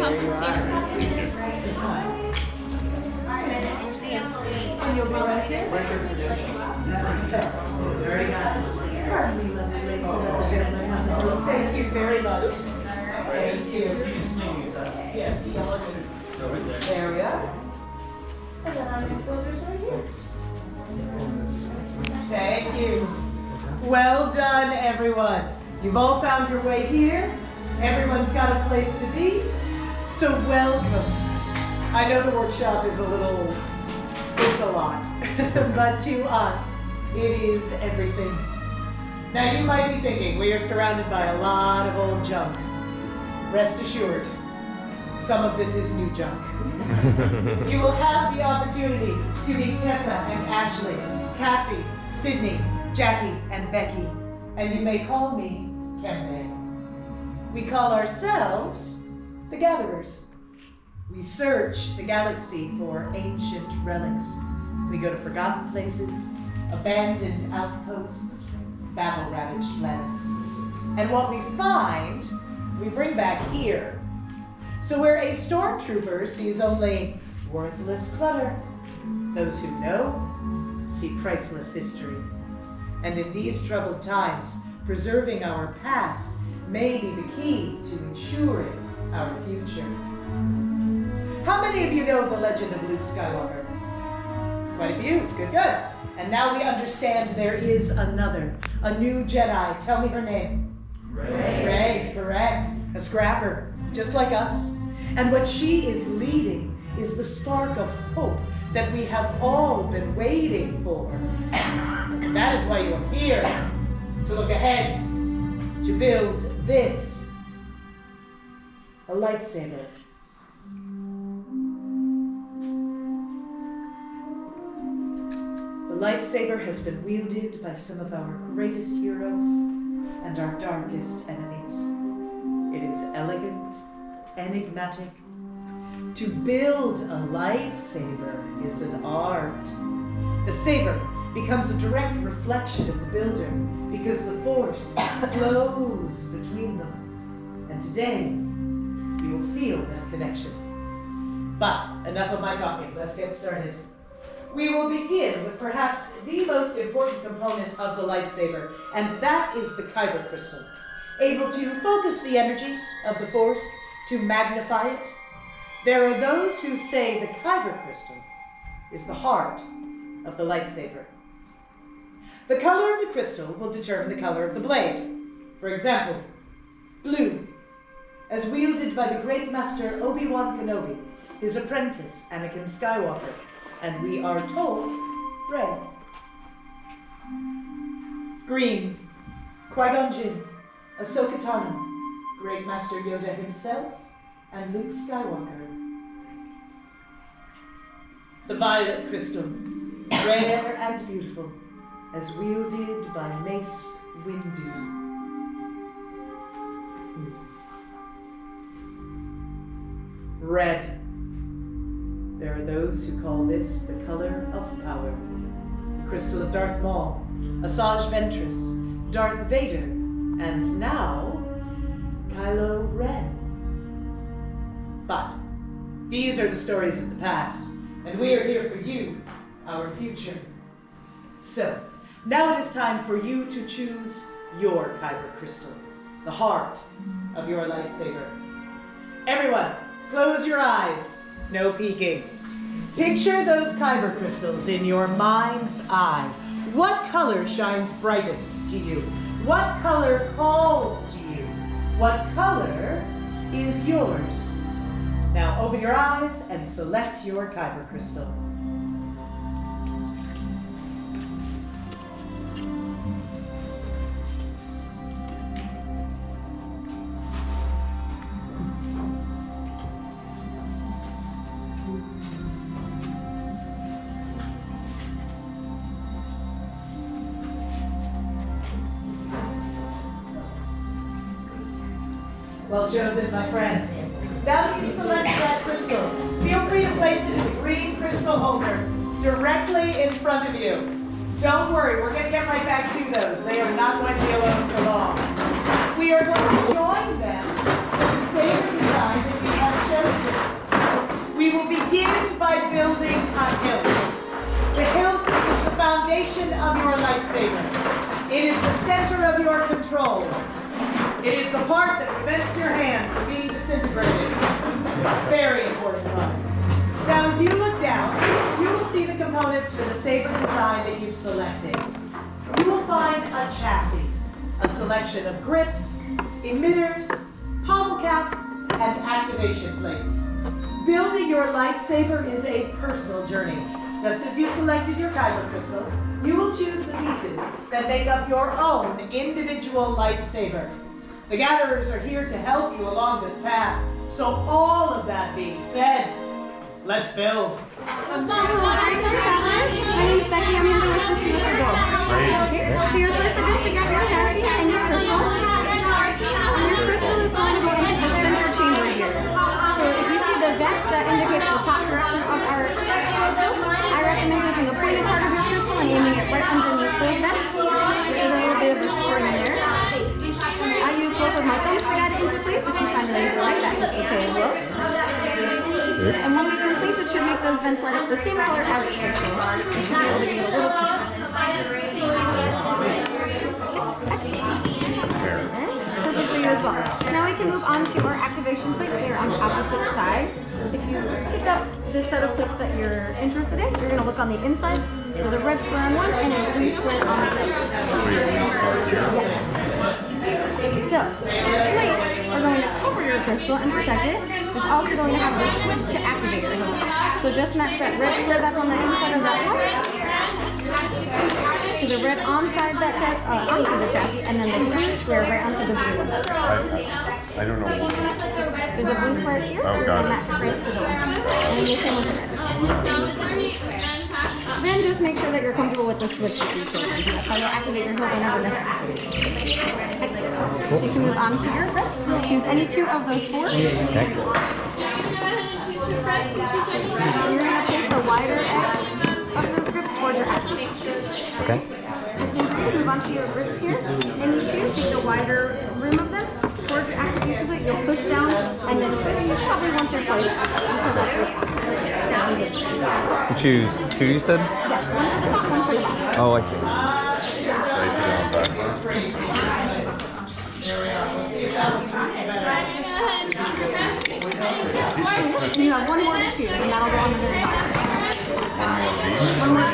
And you'll be right there. Very nice. Thank you very much. Thank you. Yes, there we are. And then our next builder's right here. Thank you. Well done, everyone. You've all found your way here. Everyone's got a place to be. So welcome. I know the workshop is it's a lot. But to us, it is everything. Now you might be thinking, we are surrounded by a lot of old junk. Rest assured, some of this is new junk. You will have the opportunity to meet Tessa and Ashley, Cassie, Sydney, Jackie, and Becky. And you may call me Kembe. We call ourselves the Gatherers. We search the galaxy for ancient relics. We go to forgotten places, abandoned outposts, battle-ravaged planets. And what we find, we bring back here. So where a stormtrooper sees only worthless clutter, those who know see priceless history. And in these troubled times, preserving our past may be the key to ensuring our future. How many of you know the legend of Luke Skywalker? Quite a few. Good, good. And now we understand there is another, a new Jedi. Tell me her name. Rey. Rey, correct. A scrapper, just like us. And what she is leading is the spark of hope that we have all been waiting for. And that is why you are here, to look ahead, to build this, a lightsaber. The lightsaber has been wielded by some of our greatest heroes and our darkest enemies. It is elegant, enigmatic. To build a lightsaber is an art. The saber becomes a direct reflection of the builder because the force flows between them. And today, you will feel that connection. But enough of my talking, let's get started. We will begin with perhaps the most important component of the lightsaber, and that is the kyber crystal, able to focus the energy of the force, to magnify it. There are those who say the kyber crystal is the heart of the lightsaber. The color of the crystal will determine the color of the blade. For example, blue, as wielded by the great master Obi-Wan Kenobi, his apprentice Anakin Skywalker, and we are told red. Green, Qui-Gon Jinn, Ahsoka Tano, great master Yoda himself, and Luke Skywalker. The violet crystal, rare and beautiful, as wielded by Mace Windu. Red. There are those who call this the color of power. The crystal of Darth Maul, Asajj Ventress, Darth Vader, and now Kylo Ren. But these are the stories of the past, and we are here for you, our future. So, now it is time for you to choose your kyber crystal, the heart of your lightsaber. Everyone, close your eyes. No peeking. Picture those kyber crystals in your mind's eyes. What color shines brightest to you? What color calls to you? What color is yours? Now open your eyes and select your kyber crystal. Well chosen, my friends. Now that you've selected that crystal, feel free to place it in the green crystal holder directly in front of you. Don't worry, we're going to get right back to those. They are not going to be alone for long. We are going to join them with the same design that we have foundation of your lightsaber. It is the center of your control. It is the part that prevents your hand from being disintegrated. Very important part. Now, as you look down, you will see the components for the saber design that you've selected. You will find a chassis, a selection of grips, emitters, pommel caps, and activation plates. Building your lightsaber is a personal journey. Just as you selected your kyber crystal, you will choose the pieces that make up your own individual lightsaber. The gatherers are here to help you along this path. So all of that being said, let's build. Hi, my name is Becky. I'm here to assist you with your build. So your first step is to grab your chassis and your crystal. And your crystal is going to go into the center chamber here. So if you see the vents that indicates the top direction of our build, I recommend using the pointed part of your crystal and aiming it right underneath those vents. There's a little bit of a spring there. I use both of my thumbs to guide it into place. If you find a laser light, that is okay as well. And once it's in place, it should make those vents light up the same color as its crystal. You should be able to get a little too. Perfect for you as well. So now we can move on to our activation plates here on the opposite side. If you pick up this set of plates that you're interested in, you're going to look on the inside. There's a red square on one and a blue square on the other. Yes. So, the plates are going to cover your crystal and protect it. It's also going to have the switch to activate your hilt. So just match that red square that's on the inside of that hilt to the red onto the chassis, and then the blue square right onto the blue one. I don't know. There's a blue square here, Oh, got and it. match right to the one. And then the same with the red. Then just make sure that you're comfortable with the switch that you've chosen. That's how you'll activate your hilt whenever necessary. Excellent. So you can move on to your grips. Just choose any two of those four. Okay. And you're going to place the wider edge of those grips towards your activation. Okay. So simply move on to your grips here. Any two, take the wider rim of them towards your activation plate. You'll push down and then twist probably once or twice until that grip sets in good. You choose two, you said? Yes, one for the top, one for the bottom. Oh, I see. You have one more to choose, and that'll go on the very bottom. One more.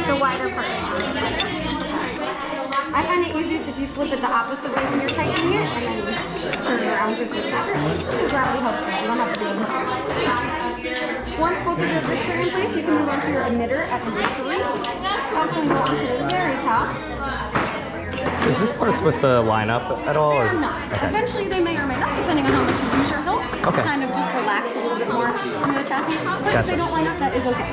The wider part. I find it easiest if you flip it the opposite way when you're tightening it, and then turn it around to twist that. Gravity helps you. You don't have to do it. Once both of your grips are in place, you can move on to your emitter at number 3. That's going to go on to the very top. Is this part supposed to line up at all? They Or? are not. Okay. Eventually they may or may not, depending on how much you use your hilt. Okay. Kind of just relax a little bit more in the chassis. But if Gotcha. they don't line up, that is okay.